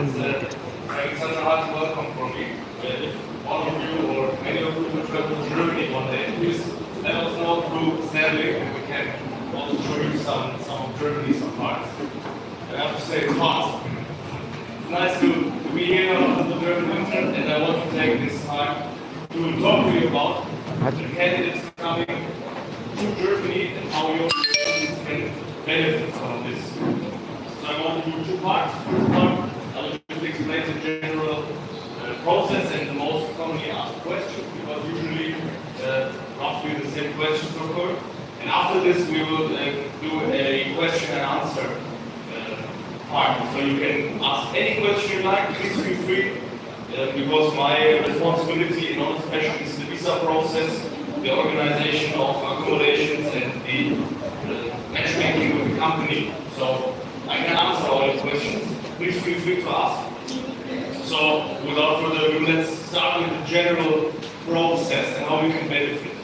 It's such a hard welcome for me. If all of you or many of you will travel to Germany one day, please let us know through Stanley, and we can also show you some of Germany's parts. And I have to say, it's hot. It's nice to be here on the German winter, and I want to take this time to talk to you about the candidates coming to Germany and how your candidates can benefit from this. So I want to do two parts. First part, I will just explain the general process and the most commonly asked questions, because usually roughly the same questions occur. And after this, we will do a question and answer part. So you can ask any question you like, please feel free, because my responsibility in all especially is the visa process, the organization of accommodations, and the matchmaking with the company. So I can answer all your questions. Please feel free to ask. So without further ado, let's start with the general process and how we can benefit.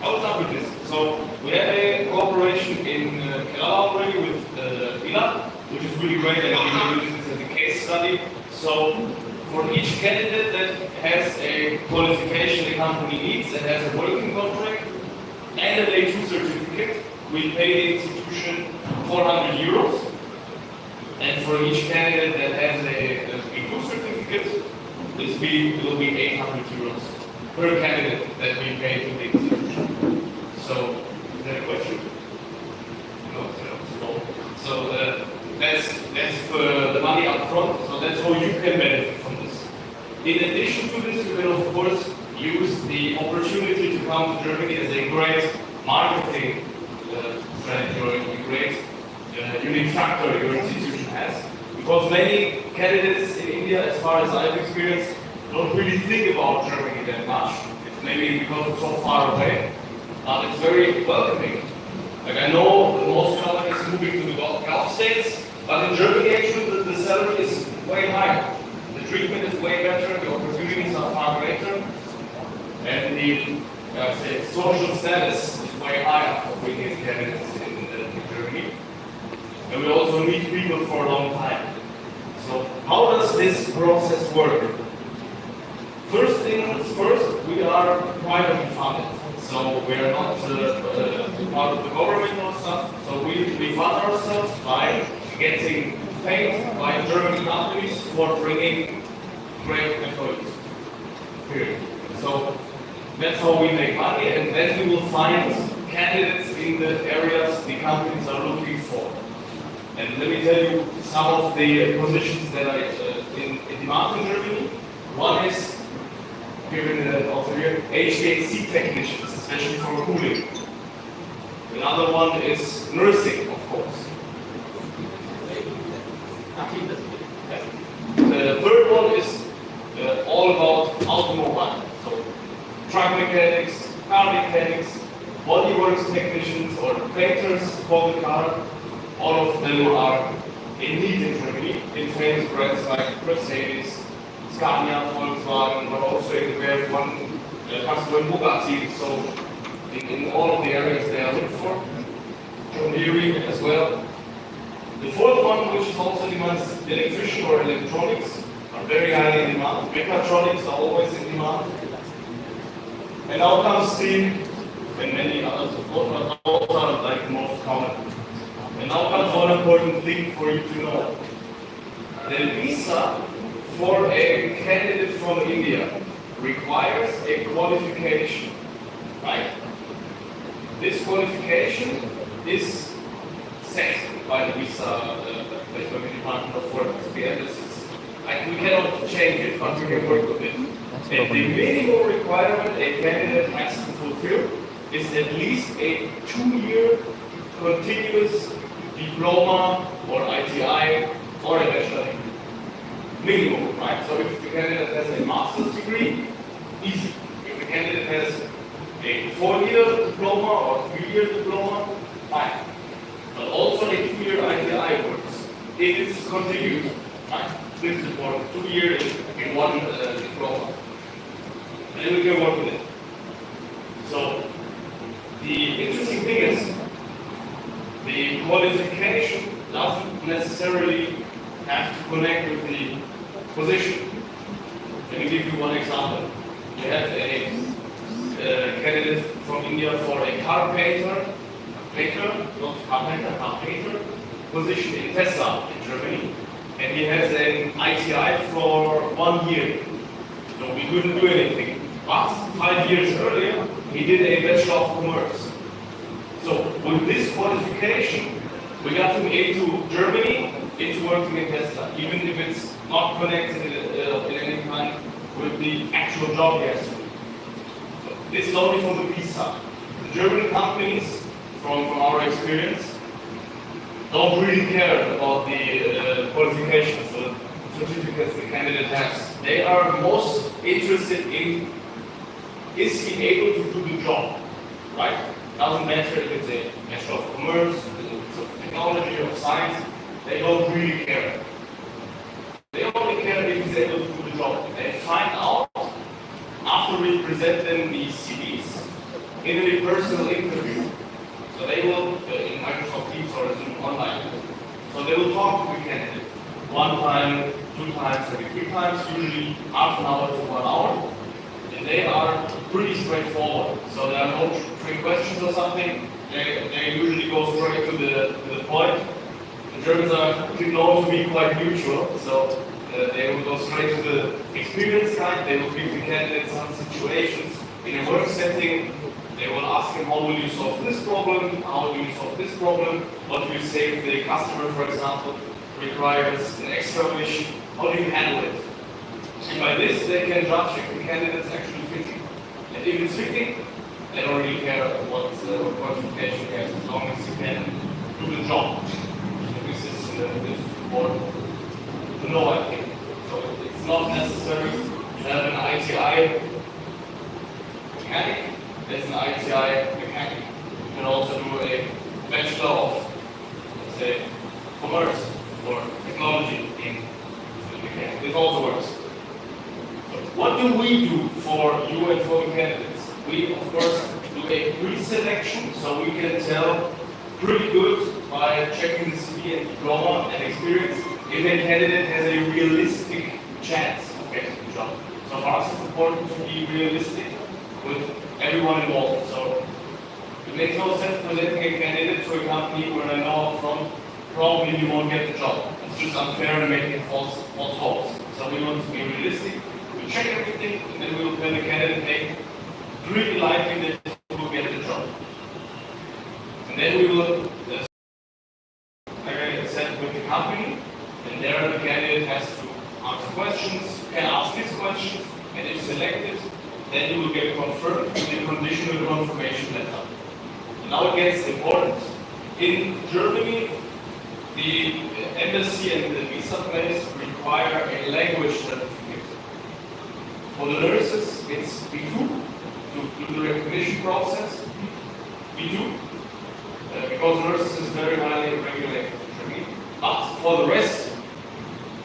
I will start with this. So we have a cooperation in Kerala already with ILA, which is really great, and we use this as a case study. So for each candidate that has a qualification the company needs and has a working contract and an A2 certificate, we pay the institution 400 euros. And for each candidate that has a B2 certificate, this will be 800 euros per candidate that we pay to the institution. So, is that a question? No. So that's for the money up front. So that's how you can benefit from this. In addition to this, you can of course use the opportunity to come to Germany as a great marketing strategy or a great unique factor your institution has, because many candidates in India, as far as I've experienced, don't really think about Germany that much. It's maybe because it's so far away. It's very welcoming. Like I know most companies moving to the Gulf states, but in Germany actually the salary is way higher. The treatment is way better, the opportunities are far greater, and the social status is way higher for Indian candidates in Germany. And we also meet people for a long time. So how does this process work? First things first, we are privately funded. So we are not part of the government or stuff. So we fund ourselves by getting paid by German companies for bringing great employees. Period. So that's how we make money, and then we will find candidates in the areas the companies are looking for. And let me tell you some of the positions that are in demand in Germany. One is also here HVAC technicians, especially for cooling. Another one is nursing, of course. The third one is all about automobile. So truck mechanics, car mechanics, bodyworks technicians, or painters for the car. All of them are in need in Germany, in famous brands like Mercedes, Scania, Volkswagen, but also in the one customer Bugatti. So in all of the areas they are looking for. John Deere as well. The fourth one, which is also demands electrician or electronics, are very highly in demand. Mechatronics are always in demand. And now comes the, and many others of course, but those are like the most common. And now comes one important thing for you to know. The visa for a candidate from India requires a qualification, right? This qualification is set by the visa Department of Work. We cannot change it, but we can work with it. And the minimum requirement a candidate has to fulfill is at least a 2-year continuous diploma or ITI or a bachelor degree. Minimum, right? So if the candidate has a master's degree, easy. If the candidate has a 4-year diploma or 3-year diploma, fine. But also a 2-year ITI works. If it's continuous, right? This is important. 2 years in one diploma. And then we can work with it. So the interesting thing is the qualification doesn't necessarily have to connect with the position. Let me give you one example. We have a candidate from India for a car painter, car painter position in Tesla in Germany, and he has an ITI for 1 year. So we couldn't do anything. But 5 years earlier, he did a Bachelor of Commerce. So with this qualification, we got him into Germany, into working in Tesla, even if it's not connected in any kind with the actual job he has to do. So this is only for the visa. The German companies, from our experience, don't really care about the qualifications, the certificates the candidate has. They are most interested in, is he able to do the job, right? Doesn't matter if it's a Bachelor of Commerce, of technology, or science, they don't really care. They only care if he's able to do the job. They find out after we present them the CVs in a personal interview. So they will, in Microsoft Teams or Zoom online, so they will talk to the candidate 1 time, 2 times, maybe 3 times, usually half an hour to 1 hour. And they are pretty straightforward. So there are no trick questions or something. They usually go straight to the point. The Germans are known to be quite neutral, so they will go straight to the experience guide. They will give the candidate some situations in a work setting. They will ask him, how will you solve this problem? How do you solve this problem? What do you say if the customer, for example, requires an extra wish? How do you handle it? And by this, they can judge if the candidate is actually fitting. And if it's fitting, they don't really care what qualification he has, as long as he can do the job. So this is important to know, I think. So it's not necessary to have an ITI mechanic. There's an ITI mechanic. You can also do a Bachelor of, let's say, Commerce or Technology in mechanics. This also works. So what do we do for you and for the candidates? We, of course, do a pre-selection, so we can tell pretty good by checking the CV and diploma and experience if a candidate has a realistic chance of getting the job. So for us, it's important to be realistic with everyone involved. So it makes no sense presenting a candidate to a company where I know upfront probably you won't get the job. It's just unfair and making false hopes. So we want to be realistic. We check everything, and then we will tell the candidate, hey, pretty likely that you will get the job. And then we will set with the company, and there the candidate has to answer questions, can ask these questions, and if selected, then you will get confirmed with a conditional confirmation letter. Now it gets important. In Germany, the embassy and the visa place require a language certificate. For the nurses, it's B2 to do the recognition process. B2, because nurses is very highly regulated in Germany. But for the rest,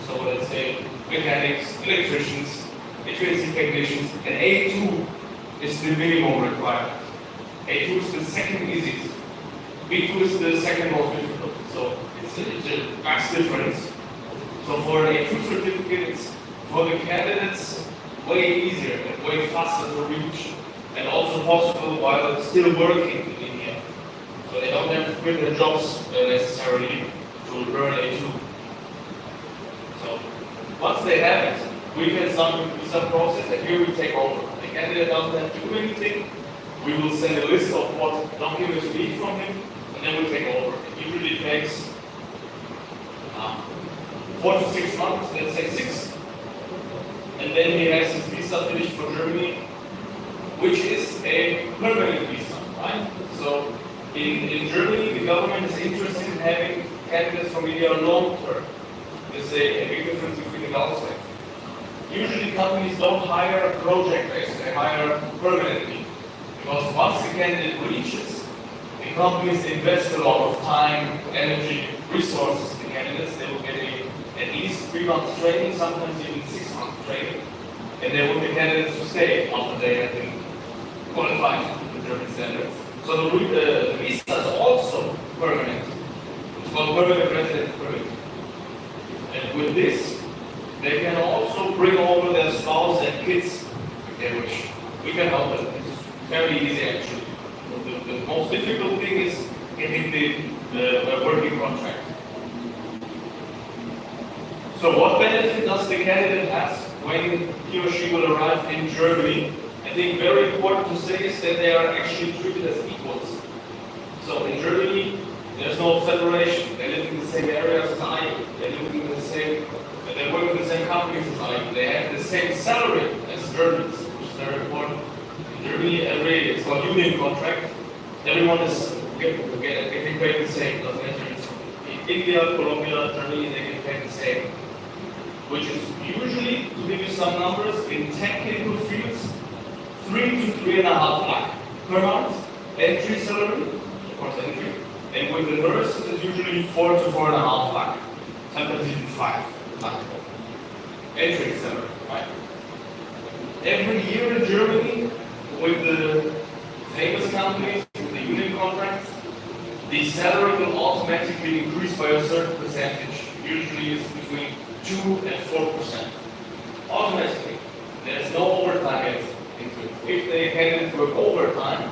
so let's say mechanics, electricians, HVAC technicians, and A2 is the minimum requirement. A2 is the second easiest. B2 is the second most difficult. So it's a vast difference. So for an A2 certificate, it's for the candidates way easier and way faster to reach, and also possible while still working in India. So they don't have to quit their jobs necessarily to learn A2. So once they have it, we can start the visa process, and here we take over. The candidate doesn't have to do anything. We will send a list of what documents we need from him, and then we take over. It usually takes 4 to 6 months, let's say 6. And then he has his visa finished for Germany, which is a permanent visa, right? So in Germany, the government is interested in having candidates from India long term. There's a big difference between the Gulf states. Usually companies don't hire project-based, they hire permanently. Because once the candidate reaches, the companies invest a lot of time, energy, resources in the candidates. They will get at least 3 months training, sometimes even 6 months training. And they want the candidates to stay after they have been qualified to the German standards. So the visa is also permanent. It's called permanent residence permit. And And with this, they can also bring over their spouse and kids if they wish. We can help them. It's very easy actually. So the most difficult thing is getting the working contract. So what benefit does the candidate have when he or she will arrive in Germany? I think very important to say is that they are actually treated as equals. So in Germany, there's no separation. They live in the same areas as I do. They work in the same companies as I do. They have the same salary as Germans, which is very important. In Germany, it's called union contract. Everyone is getting paid the same. Doesn't matter. In India, Colombia, Germany, they get paid the same. Which is usually, to give you some numbers, in technical fields, 3 to 3.5 lakh per month entry salary, of course entry, and with the nurses it's usually 4 to 4.5 lakh, sometimes even 5 lakh entry salary, right? Every year in Germany, with the famous companies, with the union contracts, the salary will automatically increase by a certain percentage. Usually it's between 2 and 4%. Automatically. There's no overtime yet into it. If the candidates work overtime,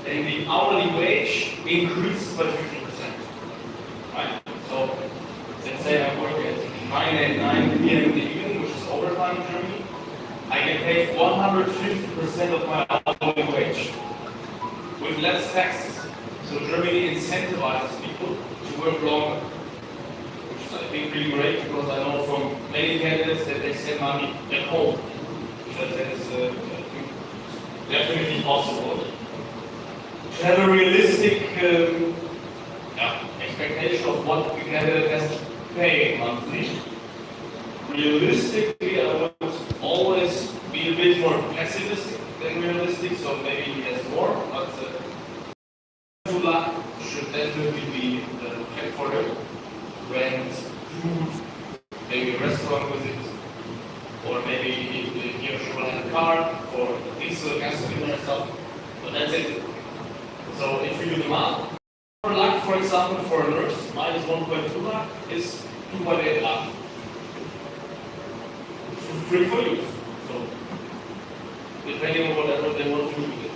then the hourly wage increases by 50%. Right? So let's say I work at 9 p.m. in the evening, which is overtime in Germany. I get paid 150% of my hourly wage with less taxes. So Germany incentivizes people to work longer. I think really great because I know from many candidates that they send money at home, which I said is definitely possible. To have a realistic expectation of what the candidate has to pay monthly. Realistically, I would always be a bit more pessimistic than realistic, so maybe he has more, but 2 lakh should definitely be paid for him. Rent, food, maybe a restaurant visit, or maybe he or she will have a car for diesel, gasoline and stuff, but that's it. So if you do the math, 4 lakh, for example, for a nurse, minus 1.2 lakh is 2.8 lakh. Free for use. So depending on whatever they want to do with it.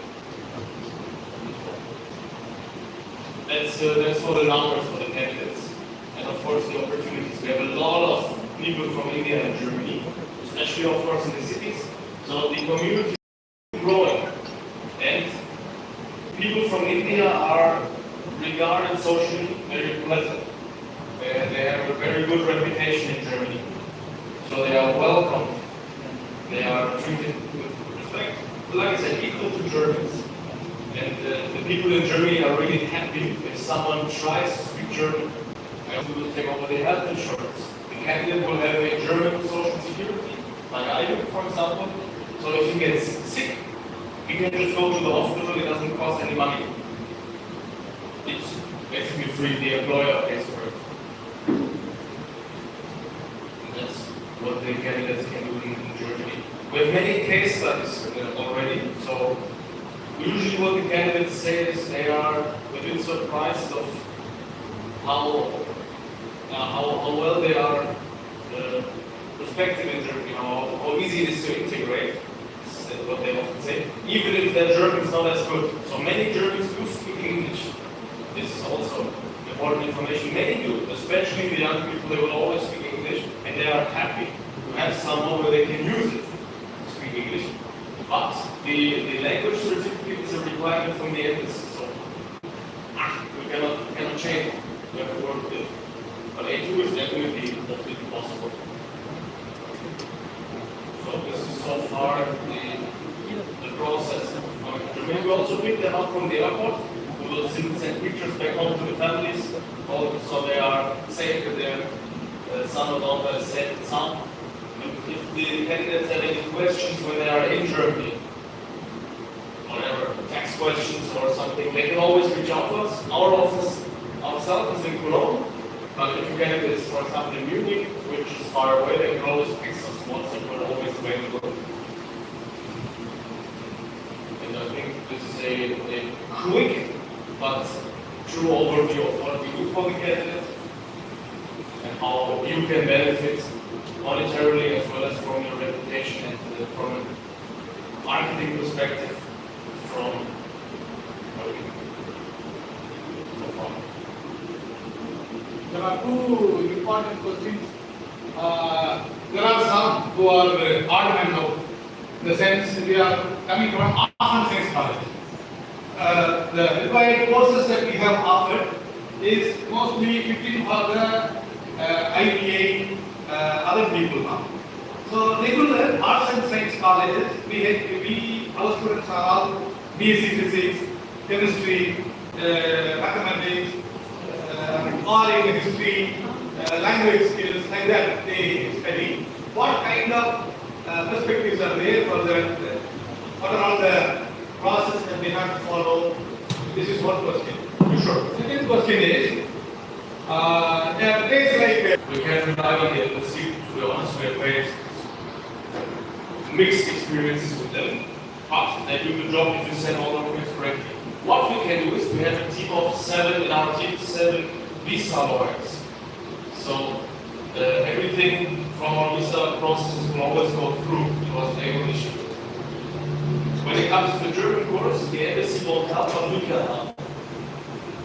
That's for the numbers for the candidates. And of course the opportunities. We have a lot of people from India and Germany, especially of course in the cities. So the community is growing. And people from India are regarded socially very pleasant. They have a very good reputation in Germany. So they are welcomed. They are treated with respect. Like I said, equal to Germans. And the people in Germany are really happy if someone tries to speak German. We will take over the health insurance. The candidate will have a German social security, like I do, for example. So if he gets sick, he can just go to the hospital, it doesn't cost any money. It's basically free, the employer pays for it. And that's what the candidates can do in Germany. We have many case studies already, so usually what the candidates say is they are a bit surprised of how well they are respected in Germany, how easy it is to integrate. That's what they often say. Even if their German is not as good. So many Germans do speak English. This is also important information. Many do, especially the young people, they will always speak English and they are happy to have someone where they can use it to speak English. But the language certificate is a requirement from the embassy. So we cannot change it. We have to work with it. But A2 is definitely possible. So this is so far the process. We will also pick them up from the airport. We will send pictures back home to the families, so they are safe with their son or daughter is safe and sound. If the candidates have any questions when they are in Germany, whatever, tax questions or something, they can always reach out to us. Our office ourselves is in Cologne. But if you get this, for example, in Munich, which is far away, they can always text us once and we're always available. And I think this is a quick but true overview of what we do for the candidate. And how you can benefit monetarily as well as from your reputation and from an marketing perspective from so far. There are two important questions. There are some who are odd men out. In the sense, we are coming from arts and science college. The required courses that we have offered is mostly fitting for the IPA, other people now. So regular arts and science colleges, our students are all BSc Physics, Chemistry, Mathematics, or in history, language skills, like that they study. What kind of perspectives are there for that? What are all the process that they have to follow? This is one question. Sure. Second question is, there are days like we can rely on the LLC. To be honest, we have faced mixed experiences with them, but they do the job if you send all documents correctly. What we can do is we have a team of 7 in our team, 7 visa lawyers. So everything from our visa processes will always go through. It was a legal issue. When it comes to the German course, the embassy won't help, but we can help.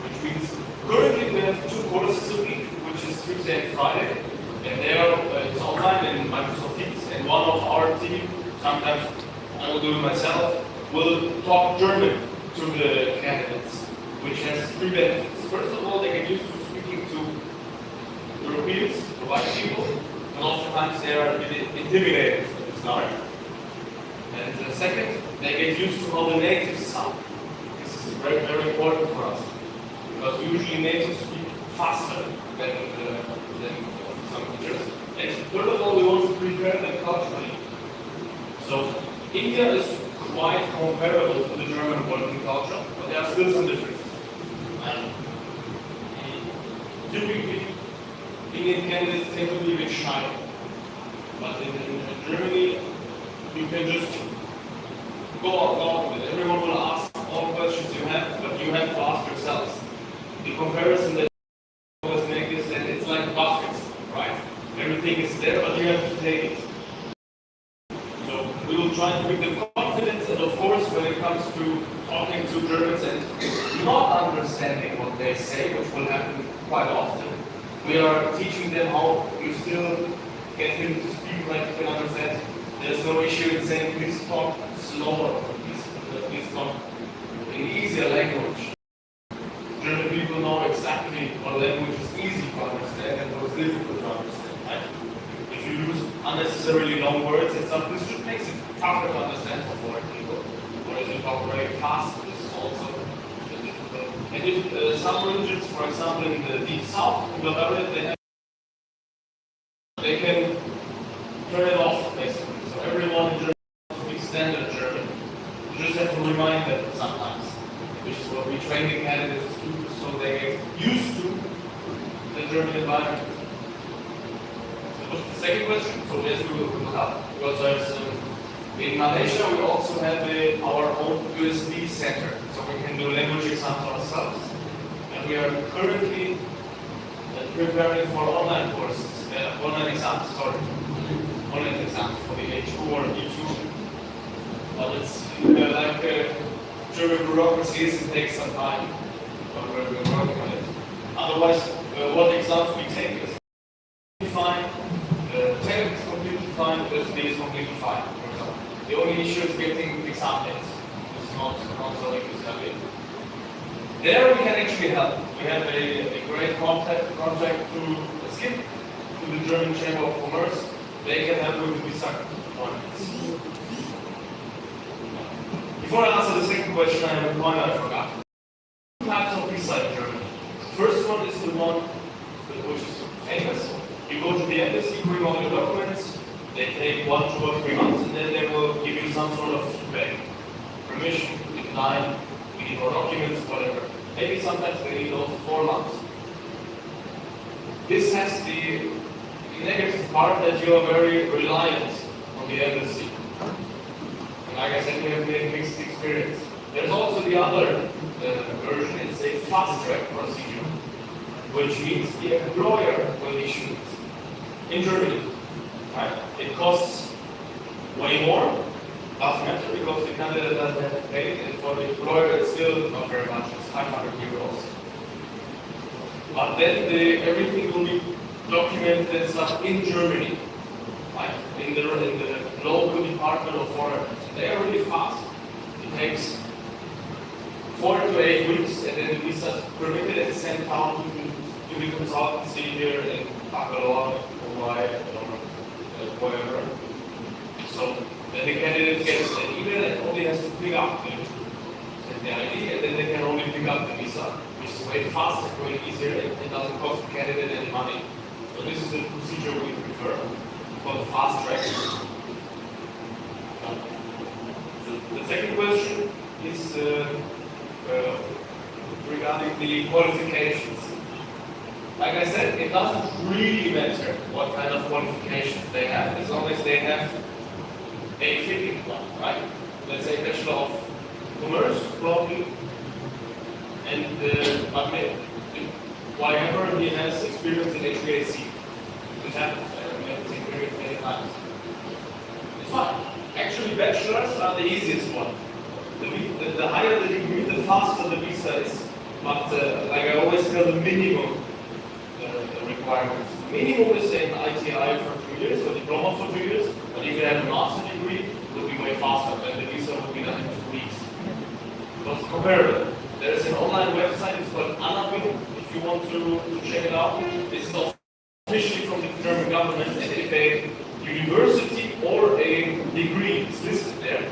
Which means currently we have 2 courses a week, which is Tuesday and Friday, and they are it's online in Microsoft Teams. And one of our team, sometimes I will do it myself, will talk German to the candidates, which has 3 benefits. First of all, they get used to speaking to Europeans, to white people, and oftentimes they are intimidated at the start. And second, they get used to how the natives sound. This is very, very important for us, because usually natives speak faster than some teachers. And third of all, we want to prepare them culturally. So India is quite comparable to the German working culture, but there are still some differences. Typically, Indian candidates tend to be a bit shy, but in Germany, you can just go along with it. Everyone will ask all questions you have, but you have to ask yourselves. The comparison that was make is that it's like buffets, right? Everything is there, but you have to take it. So we will try to give them confidence, and of course, when it comes to talking to Germans and not understanding what they say, which will happen quite often, we are teaching them how you still get him to speak like you can understand. There's no issue in saying, please talk slower, please talk in easier language. German people know exactly what language is easy to understand and what is difficult to understand, right? If you use unnecessarily long words and stuff, this just makes it tougher to understand for foreign people. Whereas you talk very fast, this is also difficult. And if some religions, for example, in the deep south, in Bavaria, they can turn it off, basically. So everyone in Germany speaks standard German. You just have to remind them sometimes, which is what we train the candidates to do, so they get used to the German environment. The second question, so yes, we will help, because there's, in Malaysia we also have our own USB center, so we can do language exams ourselves. And we are currently preparing for online courses, online exams for the H2 or E2. But it's like German bureaucracy is, it takes some time, but we're working on it. Otherwise, what exams we take is fine, tech is completely fine, USB is completely fine, for example. The only issue is getting exam dates. It's not so easy. There we can actually help. We have a great contact through SCIP, to the German Chamber of Commerce. They can help you with visa requirements. Before I answer the second question, I have a point I forgot. Two types of visa in Germany. First one is the one which is famous. You go to the embassy, bring all your documents, they take 1, 2, or 3 months, and then they will give you some sort of feedback. Permission, decline, we need more documents, whatever. Maybe sometimes they need also 4 months. This has the negative part that you are very reliant on the embassy. And like I said, we have made mixed experience. There's also the other version, it's a fast track procedure, which means the employer will issue it. in Germany. Right? It costs way more, doesn't matter because the candidate doesn't have to pay it, and for the employer it's still not very much, it's 500 euros. But then everything will be documented and stuff in Germany, like in the local department of foreign. They are really fast. It takes 4 to 8 weeks, and then the visa is permitted and sent out to the consultancy here in Bangalore, Mumbai, or whatever. So then the candidate gets an email and only has to pick up the ID, and then they can only pick up the visa, which is way faster, way easier, and it doesn't cost the candidate any money. So this is the procedure we prefer. It's called fast track. The second question is regarding the qualifications. Like I said, it doesn't really matter what kind of qualifications they have, as long as they have a fitting one, right? Let's say Bachelor of Commerce, probably, and whatever he has experience in HVAC. This happens, we have seen it many times. It's fine. Actually, bachelors are the easiest one. The higher the degree, the faster the visa is. But like I always tell, the minimum requirements. Minimum is an ITI for 2 years, or diploma for 2 years. But if you have a master's degree, it will be way faster. Then the visa will be done in 2 weeks. Because comparable. There is an online website, it's called Anapil. If you want to check it out, this is officially from the German government, and if a university or a degree is listed there,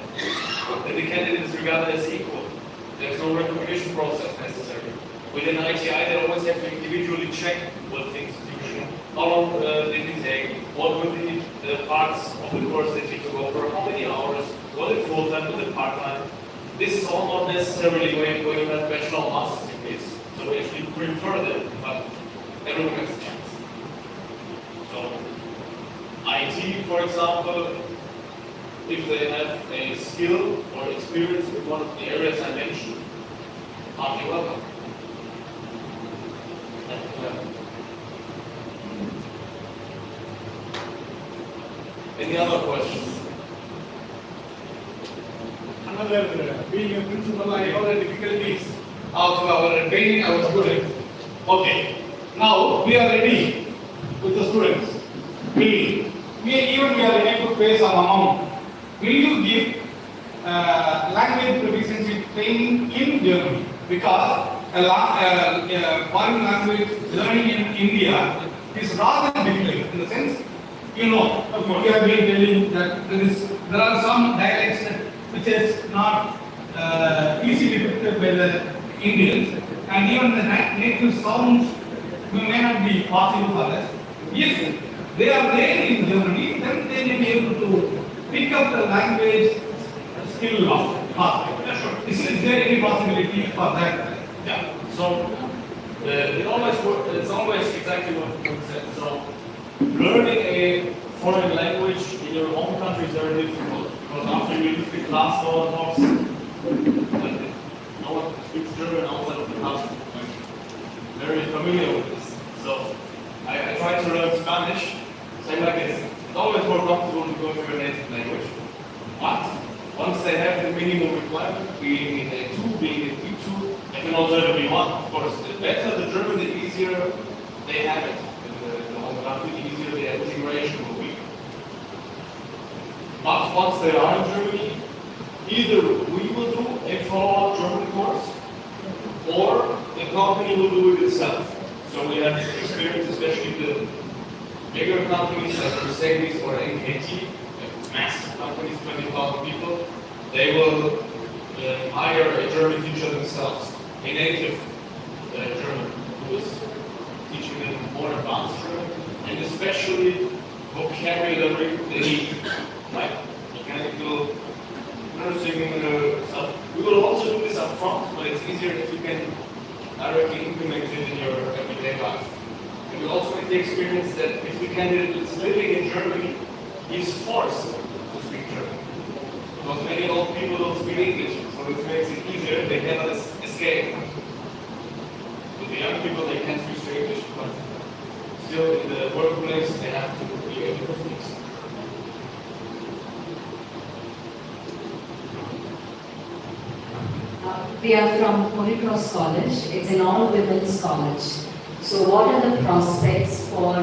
then the candidate is regarded as equal. There's no recognition process necessary. With an ITI, they always have to individually check what the institution, how long did it take, what were the parts of the course that you took over, how many hours, was it full-time, was it part-time. This is all not necessarily when you have bachelor or master's degrees. So we actually prefer them, but everyone has a chance. So, IT, for example, if they have a skill or experience in one of the areas I mentioned, heartily welcome. Any other questions? Another, being a principal, I know the difficulties of our training our students. Okay, now we are ready with the students. We are ready to pay some amount. Will you give language proficiency training in Germany? Because foreign language learning in India is rather difficult in the sense, you know, we have been telling that there are some dialects which is not easily picked up by the Indians, and even the native sounds may not be possible for us. If they are there in Germany, then they may be able to pick up the language skill faster. Is there any possibility for that? Yeah. So it's always exactly what you said. So learning a foreign language in your home country is very difficult because after you leave the class, no one talks. No one speaks German outside of the class. I'm very familiar with this. So I try to learn Spanish. Same like this. It's always more comfortable to go to your native language. But once they have the minimum requirement, being in A2, being in B2, they can also have a B1. Of course, the better the German, the easier they have it. In the home country, the easier the integration will be. But once they are in Germany, either we will do a follow-up German course, or the company will do it itself. So we have experience, especially the bigger companies like Mercedes or NKT, massive companies, 20,000 people, they will hire a German teacher themselves, a native German, who is teaching them more advanced German, and especially vocabulary they need, like mechanical, nursing stuff. We will also do this up front, but it's easier if you can directly implement it in your everyday life. And we also get the experience that if the candidate is living in Germany, he's forced to speak German. Because many old people don't speak English, so it makes it easier, they cannot escape. With the young people, they can switch to English, but still in the workplace, they have to be able to fix. We are from Holy Cross College. It's an all-women's college. So what are the prospects for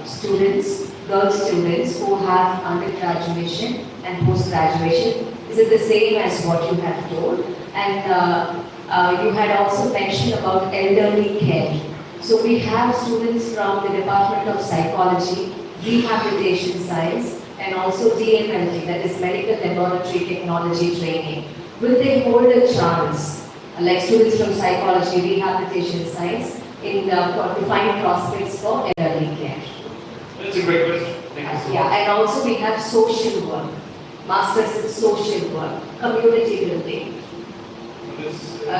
students, girl students who have undergraduation and post-graduation? Is it the same as what you have told? And you had also mentioned about elderly care. So we have students from the Department of Psychology, Rehabilitation Science, and also DMLT, that is Medical Laboratory Technology Training. Will they hold a chance, like students from Psychology, Rehabilitation Science, to find prospects for elderly care? That's a great question. Thank you so much. And also we have social work, masters in social work, community building.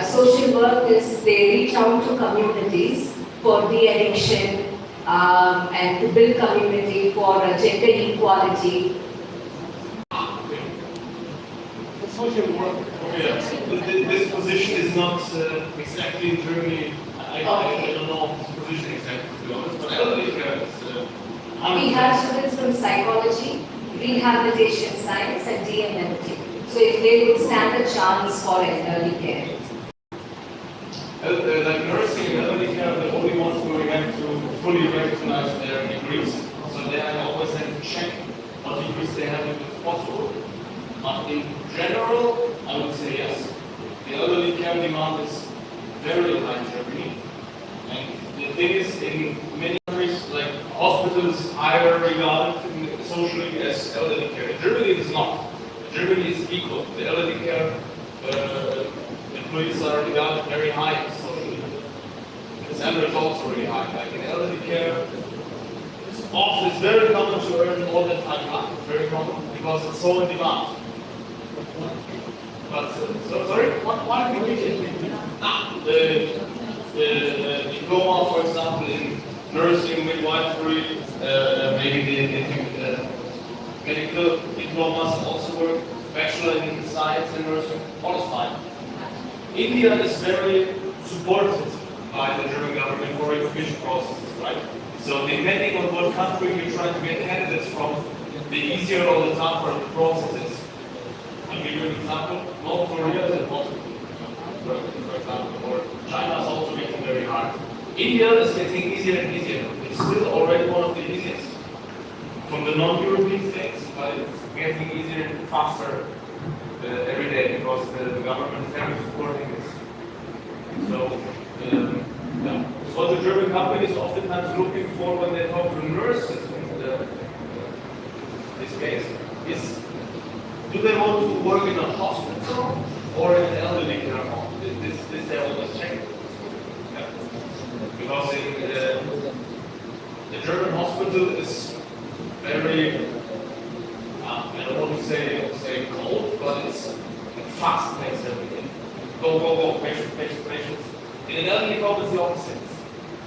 Social work is they reach out to communities for de-addiction and to build community for gender equality. Social work. Okay, this position is not exactly in Germany. I don't know this position exactly, to be honest, but elderly care is. We have students from psychology, rehabilitation science, and DMLT. So if they would stand a chance for elderly care. Like nursing and elderly care are the only ones where we have to fully recognize their degrees. So they always have to check what degrees they have if it's possible. But in general, I would say yes. The elderly care demand is very high in Germany. And the thing is, in many countries, like hospitals higher regarded socially as elderly care. In Germany, it is not. In Germany, it's equal. The elderly care employees are regarded very high socially. The salary is also really high. Like in elderly care, it's very common to earn more than 5 lakh. It's very common because it's so in demand. But sorry, One condition. the diploma, for example, in nursing, midwifery, maybe the medical diplomas also work. Bachelor in science and nursing, all is fine. India is very supported by the German government for education processes, right? So depending on what country you try to get candidates from, the easier or the tougher the process is. I'll give you an example. North Korea is impossible, for example, or China is also making very hard. India is getting easier and easier. It's still already one of the easiest from the non-European states, but it's getting easier and faster every day because the government is very supporting this. So, yeah. What the German companies oftentimes looking for when they talk to nurses in this case is, do they want to work in a hospital or in an elderly care home? This they always check. Yeah. Because in the German hospital is very, I don't want to say cold, but it's fast paced everything. Go, patients. In an elderly home, it's the opposite.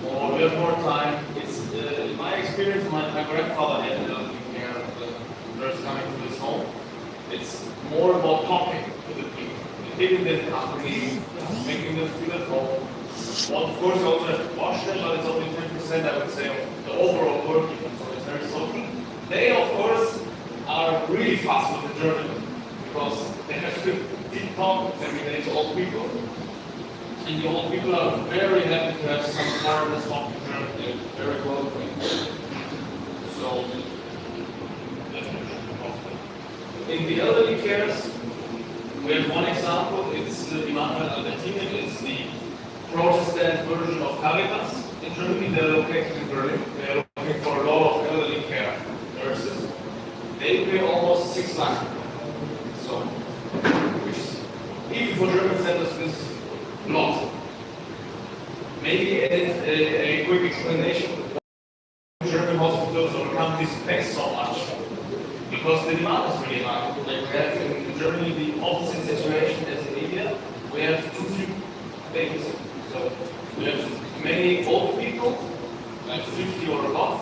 Or we have more time. It's in my experience, my grandfather had an elderly care nurse coming to his home. It's more about talking to the people, giving them company, making them feel at home. Well, of course, you also have to wash them, but it's only 10%, I would say, of the overall working, so it's very social. They, of course, are really fast with the German because they have to deep talk every day to old people. And the old people are very happy to have some foreigners talking German. They're very welcoming. So, in the elderly cares, we have one example. It's the Emanuel Albertinen. It's the Protestant version of Caritas in Germany. They're located in Berlin. They're looking for a lot of elderly care nurses. They pay almost 6 lakh. So, which is, even for German centers, this is a lot. Maybe a quick explanation. German hospitals or companies pay so much because the demand is really high. Like we have in Germany the opposite situation as in India. We have too few vacancies. So we have many old people, like 50 or above,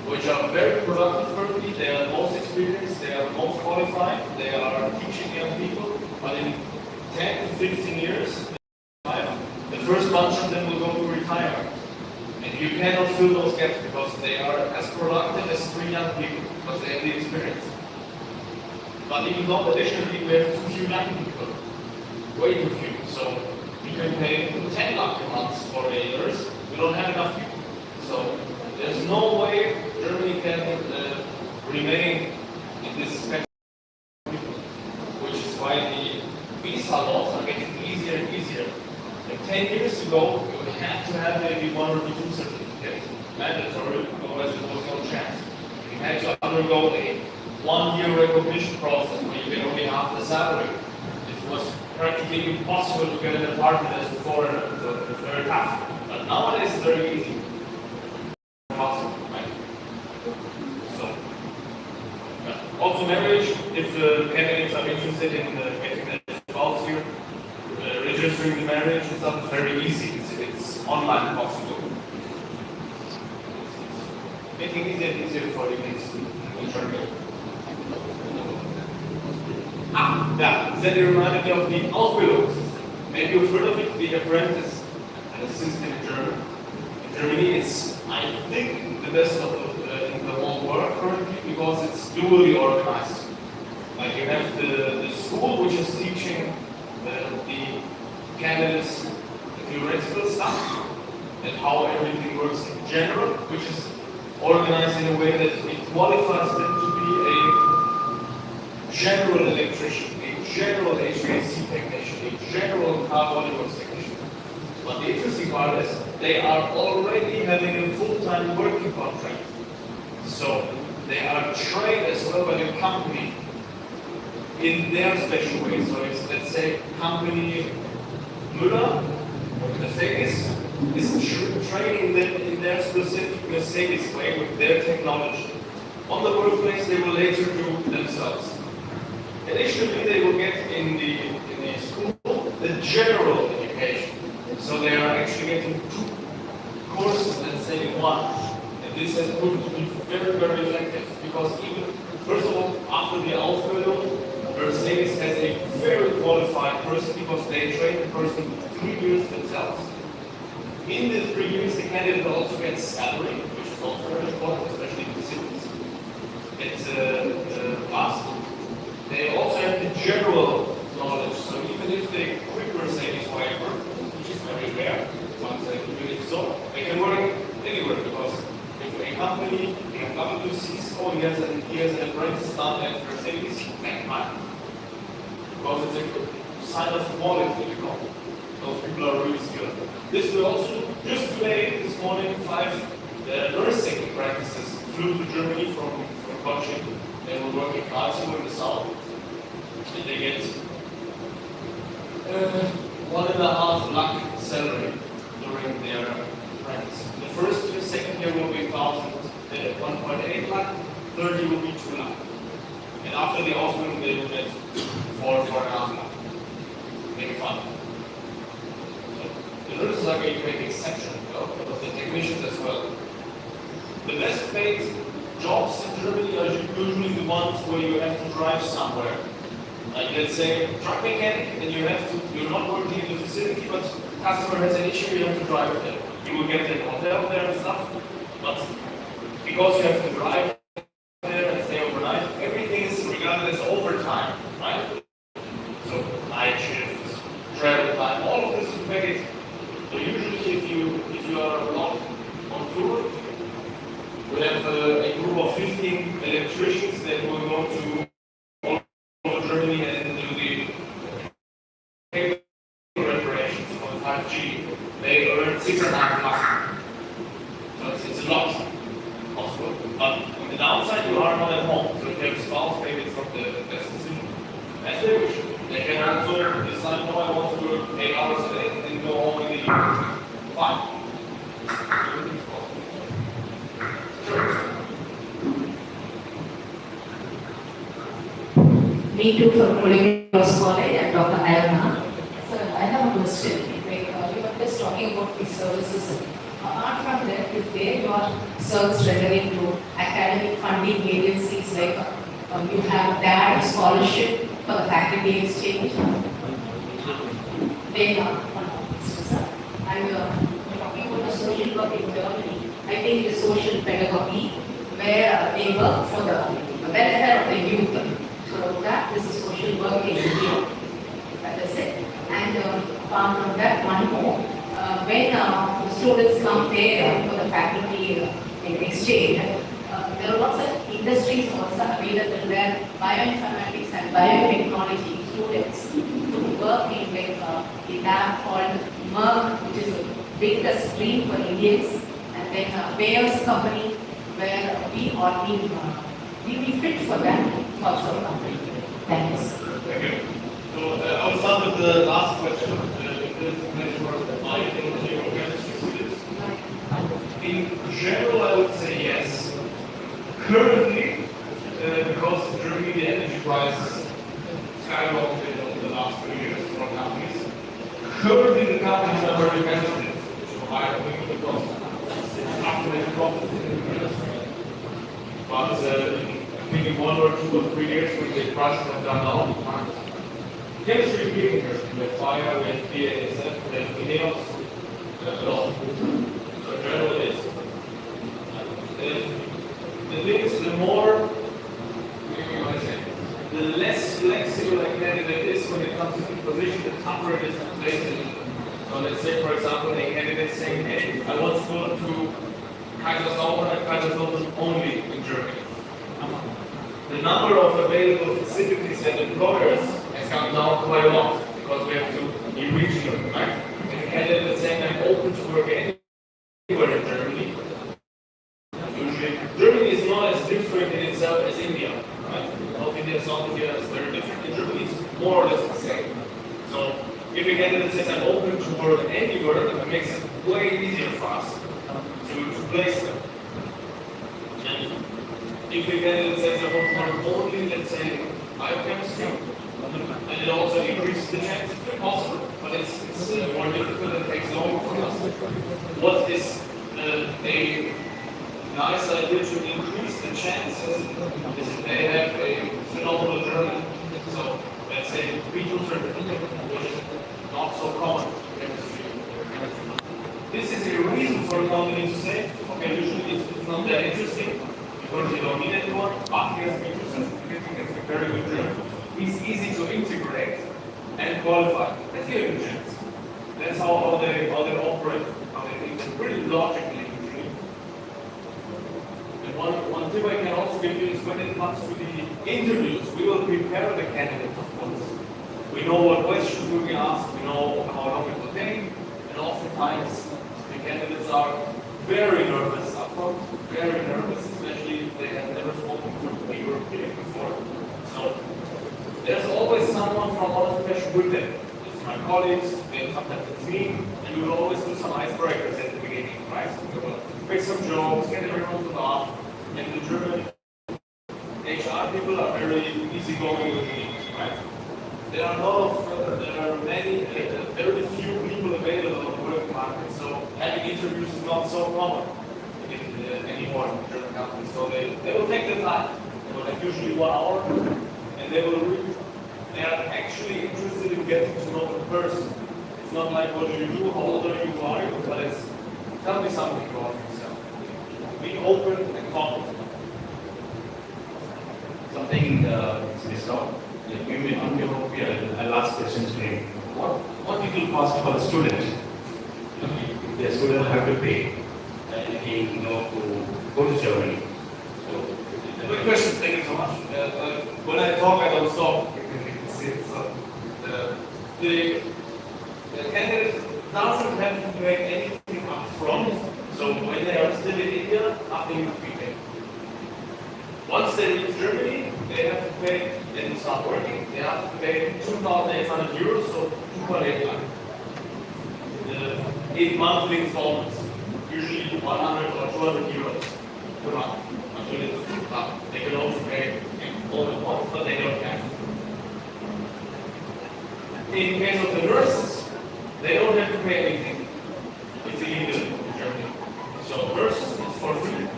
which are very productive currently. They are the most experienced, they are the most qualified, they are teaching young people, but in 10 to 15 years, the first bunch of them will go to retirement. And You cannot fill those gaps because they are as productive as 3 young people because they have the experience. But even though additionally we have too few young people, way too few. So you can pay 10 lakh a month for a nurse, we don't have enough people. So there's no way Germany can remain in this country, which is why the visa laws are getting easier and easier. Like 10 years ago, you would have to have maybe 1 or 2 certificates, mandatory, otherwise there was no chance. You had to undergo a 1-year recognition process where you get only half the salary. It was practically impossible to get an apartment as a foreigner, so it was very tough. But nowadays it's very easy. Possible, right? So, also marriage, if the candidates are interested in getting their spouse here, registering the marriage and stuff is very easy. It's online possible. It's making it easier and easier for the kids in Germany. Then it reminded me of the Ausbildungssystem. Maybe you've heard of it, the apprentice system in Germany. In Germany, it's, I think, the best in the whole world currently because it's dually organized. Like you have the school which is teaching the candidates the theoretical stuff and how everything works in general, which is organized in a way that it qualifies them to be a general electrician, a general HVAC technician, a general car body works technician. But the interesting part is they are already having a full-time working contract. So they are trained as well by the company in their special way. So it's, let's say, company Müller, Mercedes, is training them in their specific Mercedes way with their technology. On the workplace, they will later do themselves. Additionally, they will get in the school the general education. So they are actually getting 2 courses, let's say, in one. And this has proved to be very, very effective because even, first of all, after the Ausbildung, Mercedes has a very qualified person because they train the person 3 years themselves. In the 3 years, the candidate will also get salary, which is also very important, especially in the cities. It's last. They also have the general knowledge, so even if they quit Mercedes, however, which is very rare, once they do it so, they can work anywhere because if a company, BMW, Cisco, he has an apprentice done at Mercedes, thank God. Because it's a sign of quality, you know. Those people are really skilled. This will also, just today, this morning, 5 nursing practices flew to Germany from Kochi. They will work in Karlsruhe in the south. And they get 1.5 lakh salary during their practice. The first year, second year will be 1.8 lakh, third year will be 2 lakh. And after the Ausbildung, they will get 4.5 lakh. Maybe 5. The nurses are going to make exception, but the technicians as well. The best paid jobs in Germany are usually the ones where you have to drive somewhere. Like let's say truck mechanic, and you're not working in the facility, but customer has an issue, you have to drive there. You will get a hotel there and stuff, but because you have to drive there and stay overnight, everything is regarded as overtime, right? So night shifts, travel time, all of this is paid. So usually if you are not on tour, we have a group of 15 electricians that will go to all over Germany and do the cable reparations for the 5G. They earn 6.5 lakh. So it's a lot possible. But on the downside, you are not at home. So if you have a spouse, maybe it's not the best decision. As they wish. They can also decide, no, I want to work 8 hours a day and go home in the evening. Fine. Everything's possible. Sure. Me too from Holy Cross College and Dr. Ayana. Sir, I have a question. Like, you were just talking about the services. Apart from that, if they got service rendering to academic funding agencies like you have DAD scholarship for the faculty exchange, they are. And you're talking about the social work in Germany, I think is social pedagogy, where they work for the welfare of the youth. So that is social work in India. That is it. And apart from that, one more. When students come there for the faculty in exchange, there are lots of industries also available where bioinformatics and biotechnology students to work in with a lab called Merck, which is the biggest dream for Indians, and then Bayer's company, where we are be fit for that also company. Thanks. Thank you. So I will start with the last question. If there's a question for biotechnology or chemistry students. In general, I would say yes. Currently, because in Germany the energy prices skyrocketed over the last 2 years for companies, currently the companies are very competitive. So higher the cost, after they profit in the industry. But maybe 1 or 2 or 3 years when the prices have gone down, chemistry is leading here. We have fire, we have BASF, we have INEOS, a lot. So in general it is. The thing is, the more, the less flexible a candidate is when it comes to the position, the tougher it is to place it. So let's say, for example, a candidate saying, hey, I want to go to Kaiserslautern and Kaiserslautern only in Germany. The number of available facilities and employers has come down quite a lot because we have to be regional, right? And the candidate is saying, I'm open to work anywhere in Germany. Usually, Germany is not as different in itself as India, right? North India, South India is very different. In Germany, it's more or less the same. So, if a candidate says, I'm open to work anywhere, it makes it way easier for us to place them. And if the candidate says, I want to work only, let's say, biochemistry, and it also increases the chance, it's possible, but it's still more difficult and takes longer for us. What is a nice idea to increase the chances is if they have a phenomenal German, so let's say B2 certificate, which is not so common in chemistry. This is a reason for the company to say, okay, usually it's not that interesting because you don't need anyone, but he has B2 certificate, he has a very good German. He's easy to integrate and qualify. Let's give him a chance. That's how they operate, how they think, pretty logically usually. And one tip I can also give you is when it comes to the interviews, we will prepare the candidates, of course. We know what questions we'll be asked, we know how long it will take, and oftentimes the candidates are very nervous up front, very nervous, especially if they have never spoken to a European before. So there's always someone from our profession with them. It's my colleagues, sometimes it's me, and we will always do some icebreakers at the beginning, right? We will make some jokes, get everyone to laugh, and the German HR people are very easygoing with me, right? There are many, very few people available on the work market, so having interviews is not so common anymore in German companies. So they will take the time. They will have usually 1 hour, and they are actually interested in getting to know the person. It's not like what do you do, how old are you, but it's tell me something about yourself. Be open and confident. Something is wrong. Like you may on your I'll ask questions to him. What it will cost for a student? If the student have to pay, to go to Germany. So, good question. Thank you so much. When I talk, I don't stop. So, the candidate doesn't have to pay anything up front. So when they are still in India, nothing is paid. Once they reach Germany, they have to pay, and start working, they have to pay 2,800 euros, so 2.8 lakh. In monthly installments, usually 100 or 200 euros per month. Until it's up. They can also pay all at once, but they don't have to. In case of the nurses, they don't have to pay anything. It's illegal in Germany. So nurses is for free.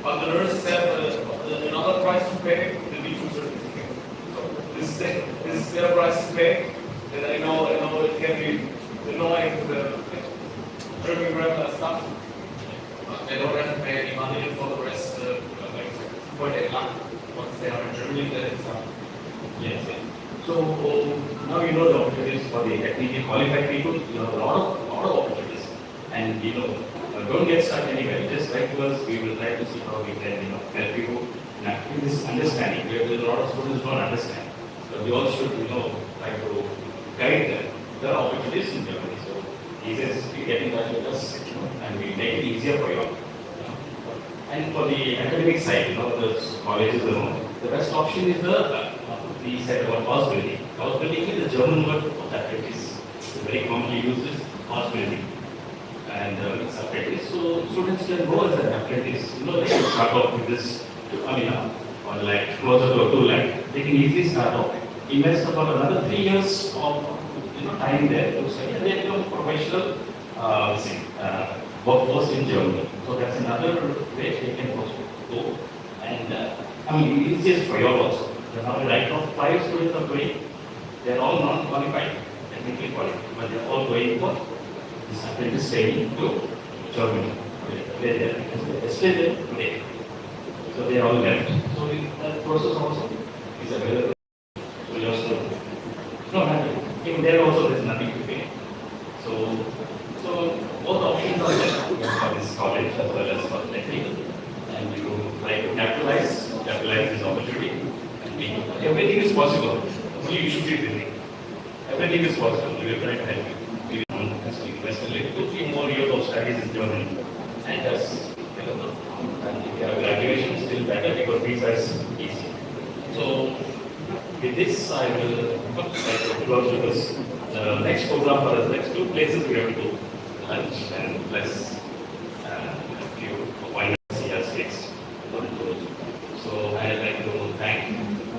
But the nurses have another price to pay, the B2 certificate. So this is their price to pay. And I know it can be annoying, the German grammar stuff. quite a lot. Once they are in Germany, then it's Yes, yes. So now you know the opportunities for the technically qualified people. You have a lot of opportunities, and don't get stuck anywhere. Just write to us. We will try to see how we can help you in this understanding. There are a lot of students who don't understand, but we all should try to guide them. There are opportunities in Germany, so he says you get in touch with us, and we make it easier for you. And for the academic side, the colleges alone, the best option is the said about house building. House building is the German word for apprentice. It's very commonly used as house building. And it's apprentice. So students can go as an apprentice. They can start off with this, on like closer to 2 lakh. They can easily start off, invest about another 3 years of time there to study, and they become professional workforce in Germany. So that's another way they can go. And it's just for your also. Right now, 5 students are going, they're all non-qualified, technically qualified, but they're all going for this apprentice training to Germany. They're still there today. So they all left. So that process also is available to your students. No, nothing. Even there also there's nothing to pay. So both options are there for this college as well as for technical. And you try to capitalize this opportunity. Everything is possible. Only you should be willing. Everything is possible. We will try to help you. We invest a little 2-3 more years of studies in Germany. And just, and if you have graduation, still better because visa is easy. So, with this, I will close because the next program for the next 2 places we have to go. Lunch and plus a few appointments he has fixed. So, I would like to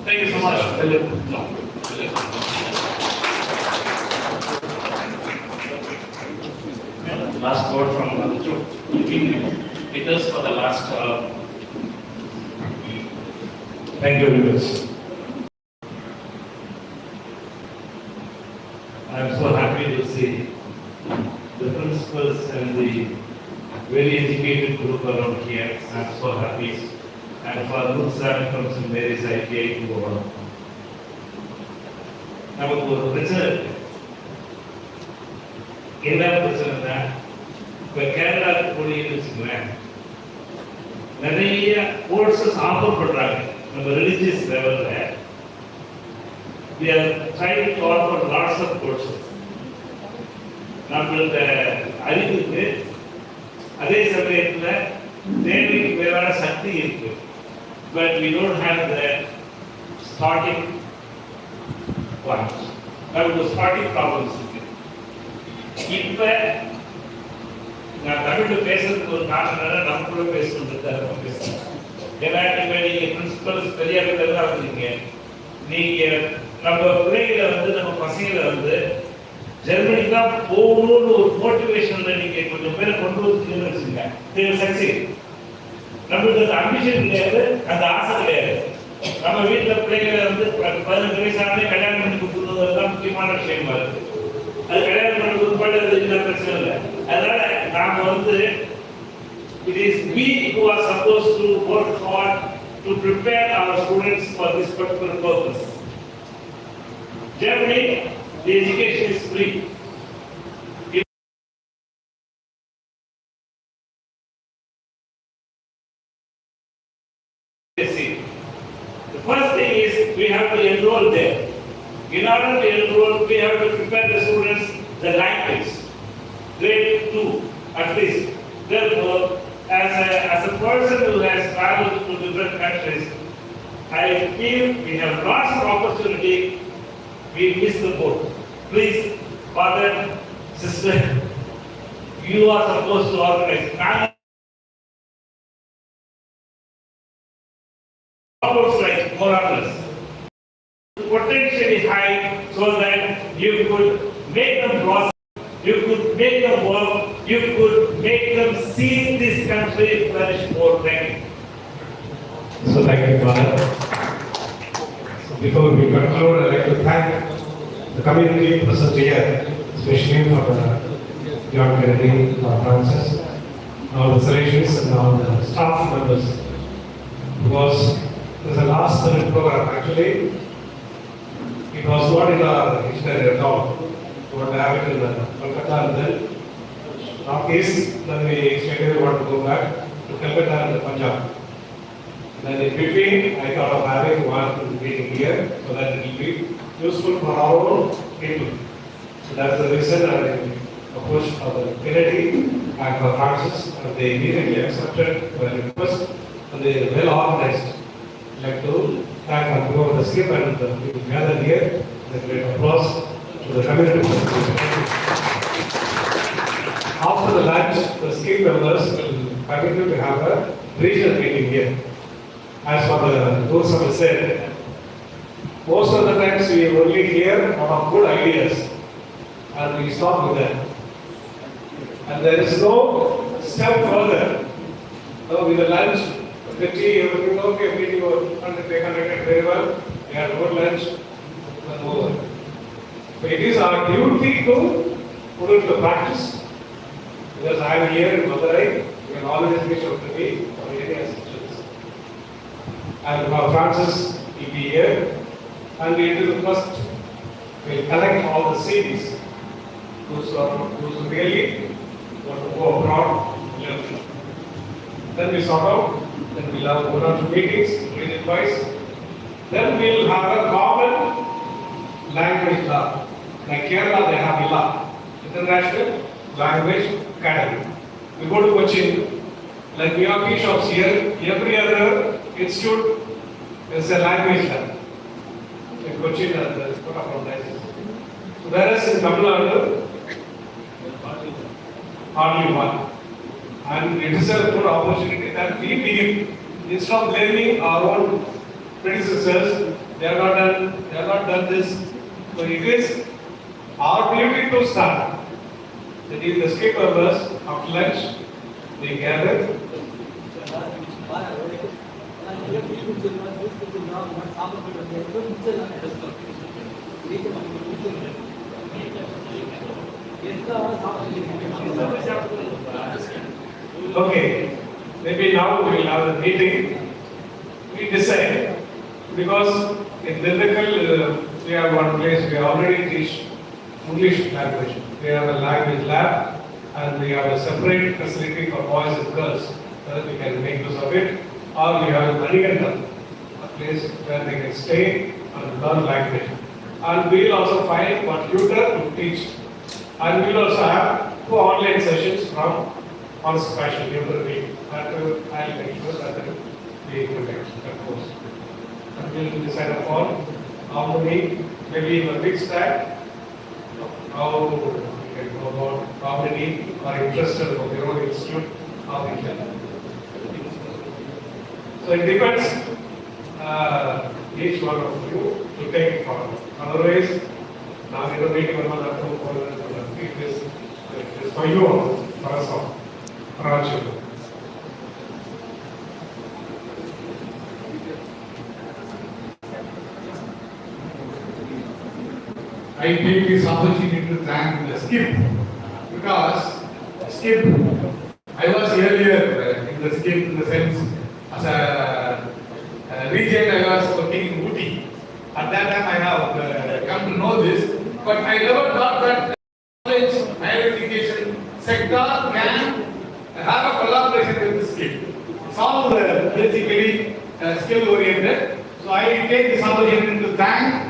thank you so much, Philip. No, Philip. Last word from Manju. You've been with us for the last. Thank you very much. I am so happy to see the principals and the very educated group around here. I am so happy. And for Nutsan from St. Mary's ITI to go on. நமக்கு ஒரு பிரச்சனை இருக்கு. என்ன பிரச்சனைனா இப்போ கேரளாவுக்கு போனீங்கன்னு வச்சுக்கோங்களேன், நிறைய கோர்சஸ் ஆஃபர் பண்றாங்க நம்ம ரிலிஜியஸ் லெவல்ல. We are trying to offer lots of courses. நம்மளோட அறிவுக்கு அதே சமயத்தில் தேவைக்கு மேலான சக்தி இருக்கு. But we don't have the starting points. The starting problems. இப்போ நான் தமிழில் பேசுறதுக்கு ஒரு காரணம் நம்ம கூட பேசணுன்றது பேசுறேன். ஏன்னா இப்போ நீங்கள் பிரின்சிபல்ஸ் பெரிய இடத்துல இருக்கீங்க. நீங்கள் நம்ம பிள்ளைகளை நம்ம பசங்களை ஜெர்மனி தான் போகணும்னு ஒரு மோட்டிவேஷன்ல நீங்கள் கொஞ்சம் பேரை கொண்டு வந்துருக்கீங்கன்னு வச்சுக்கோங்க. They will succeed. நம்மளுக்கு அந்த அம்பிஷன் கிடையாது, அந்த ஆசை கிடையாது. நம்ம வீட்டில் பிள்ளைகளை 18 வயசானே கல்யாணம் பண்ணி கொடுத்துருந்தது தான் முக்கியமான விஷயமா இருக்கு. அது கல்யாணம் பண்ணி கொடுப்பாடு இல்லை பிரச்சனை இல்லை. அதனால நாம் it is we who are supposed to work hard to prepare our students for this particular purpose. Germany, the education is free. The first thing is we have to enroll there. In order to enroll, we have to prepare the students the language, grade 2 at least. Therefore, as a person who has traveled to different countries, I feel we have lots of opportunity. We miss the boat. Please, father, sister, you are supposed to organize. Almost like more or less. Potentially high so that you could make them process, you could make them work, you could make them see this country flourish more than. So thank you, Father. So before we conclude, I'd like to thank the community present here, especially for John Kennedy, Francis, all the Salesians and all the staff members because it was a last minute program. Actually, it was not in our itinerary at all. We want to have it in Kolkata and then Northeast, then we scheduled want to go back to Calcutta and Punjab. Then in between, I thought of having one meeting here so that it will be useful for our own people. So that's the reason I approached for the Kennedy and for Francis, and they immediately accepted my request, and they are well organized. I'd like to thank on behalf of the skip and the people gathered here. A great applause to the community. After the lunch, the skip members will continue to have a regional meeting here. As for the rules of said, most of the times we only hear about good ideas and we stop with that. And there is no step further. So with the lunch, the tea, everything okay, meeting was conducted very well. We had good lunch and over. So it is our duty to put it to practice. Because I am here in Madurai, you can always reach out to me for any assistance. And Francis will be here, and we will first we'll collect all the CDs. Who's really want to go abroad. Then we sort out. Then we'll have one or two meetings, region wise. Then we'll have a common language law. Like Kerala, they have ILA, International Language Academy. We go to Cochin. Like we have tea shops here, every other institute is a language lab. In Cochin and the so whereas in Tamil Nadu, hardly one. And it is a good opportunity that we begin. Instead of blaming our own predecessors, they have not done this. So it is our duty to start. That is the skip members after lunch, they gather. Okay, maybe now we will have a meeting. We decide because in Dindigul we have one place we already teach English language. We have a language lab and we have a separate facility for boys and girls so that we can make use of it. Or we have a Manikantam, a place where they can stay and learn language. And we will also find one tutor to teach. And we will also have 2 online sessions from participation every week. That will make sure that we protect that course. And we will decide upon how many, maybe in a fixed time, how we can go about, how many are interested in their own institute, how we can. So it depends each one of you to take it forward. Otherwise, now in the meeting we will have to keep this for you all, for us all, for our children. I take this opportunity to thank the skip because skip, I was earlier in the skip in the sense as a region I was working in Ooty. At that time I have come to know this, but I never thought that college higher education sector can have a collaboration with the skip. It's all basically skill oriented. So I take this opportunity to thank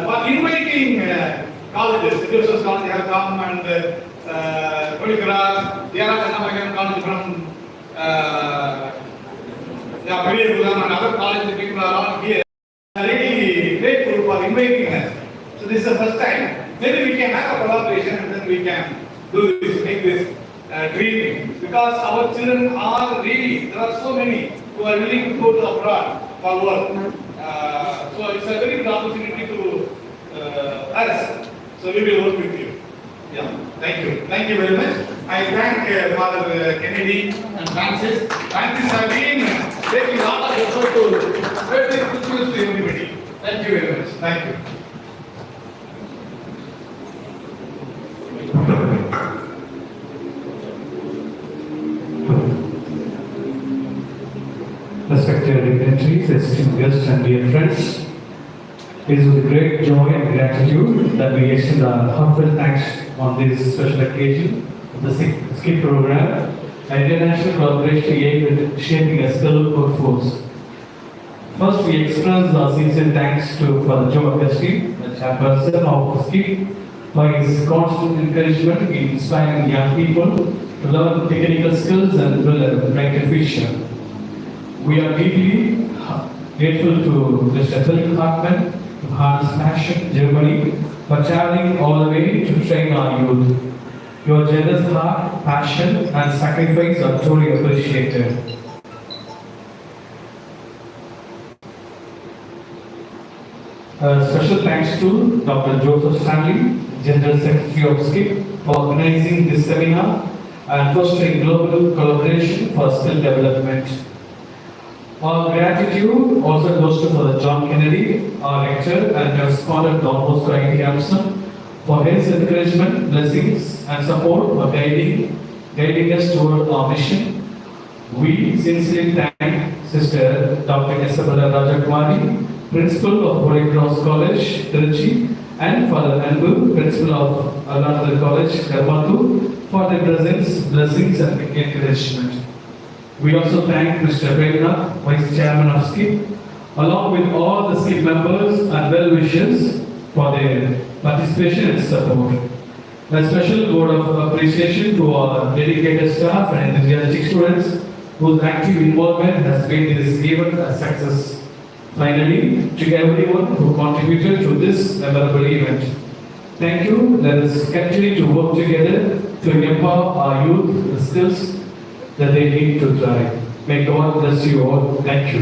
for inviting colleges, Education College have come and Kodikaras, there are some American colleges from Periyar and other colleges, people are all here. I am really grateful for inviting us. So this is the first time. Maybe we can have a collaboration and then we can do this, make this dream. Because our children are really, there are so many who are willing to go to abroad for work. So it's a very good opportunity to us. So we will work with you. Yeah, thank you. Thank you very much. I thank Father Kennedy and Francis. Francis have been taking a lot of effort to spread this good news to everybody. Thank you very much. Thank you. The respected dignitaries, esteemed guests, and dear friends, it is with great joy and gratitude that we extend our heartfelt thanks on this special occasion of the SKIP program, an international collaboration aimed at shaping a skilled workforce. First, we express our sincere thanks to Father Joe Agustin, the chairperson of SKIP, for his constant encouragement in inspiring young people to learn technical skills and build a brighter future. We are deeply grateful to Mr. Philip Hartmann, to Hans Passion, Germany, for traveling all the way to train our youth. Your generous heart, passion, and sacrifice are truly appreciated. Special thanks to Dr. Joseph Stanley, General Secretary of SKIP, for organizing this seminar and fostering global collaboration for skill development. Our gratitude also goes to Father John Kennedy, our rector and correspondent Don Bosco IT Amson, for his encouragement, blessings, and support for guiding us toward our mission. We sincerely thank Sister Dr. Isabella Rajakumari, Principal of Holy Cross College, Trichy, and Father Anbu, Principal of Alanadar College, Karmatu, for their presence, blessings, and encouragement. We also thank Mr. Premnath, Vice Chairman of SKIP, along with all the SKIP members and well-wishers for their participation and support. A special word of appreciation to our dedicated staff and enthusiastic students whose active involvement has made this event a success. Finally, to everyone who contributed to this memorable event, thank you. Let us continue to work together to empower our youth with the skills that they need to thrive. May God bless you all. Thank you.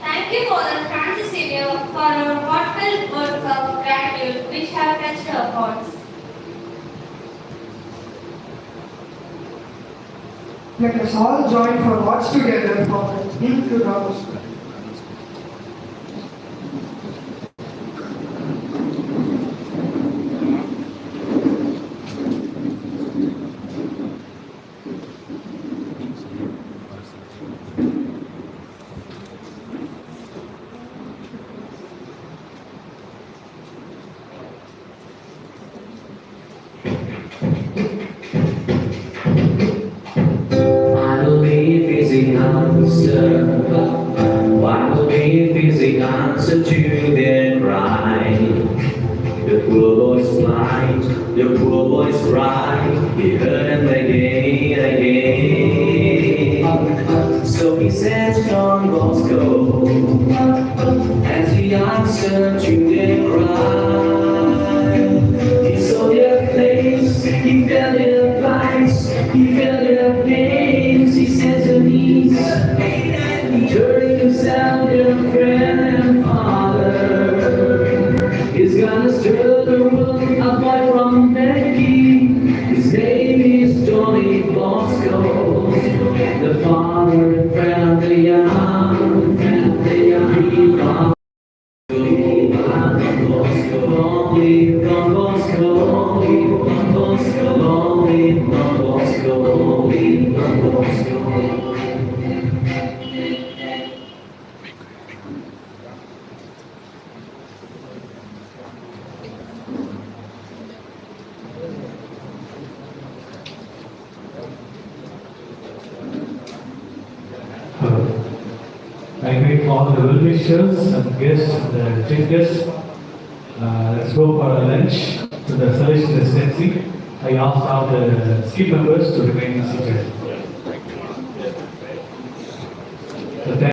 Thank you, Father Francis Xavier, for your heartfelt words of gratitude which have touched our hearts. Let us all join for watch together for the hymn to the gospel. I believe is the answer. I believe is the answer to their cry. The poor boy's blind, the poor boy's right. He heard him again. So he says, John Bosco, as the answer to their cry. He saw their place, he felt their plights, he felt their pains. He says to me, turning himself their friend and father. He's gonna stir the world apart from Becky. His name is Johnny Bosco, the father and friend of the young, friend of the young. Lonely Don Bosco, Don Bosco, lonely Don Bosco, lonely Don Bosco. I invite all the well-wishers and guests, the chief guests. Let's go for a lunch to the Salvation Residency. I ask all the SKIP members to remain seated. So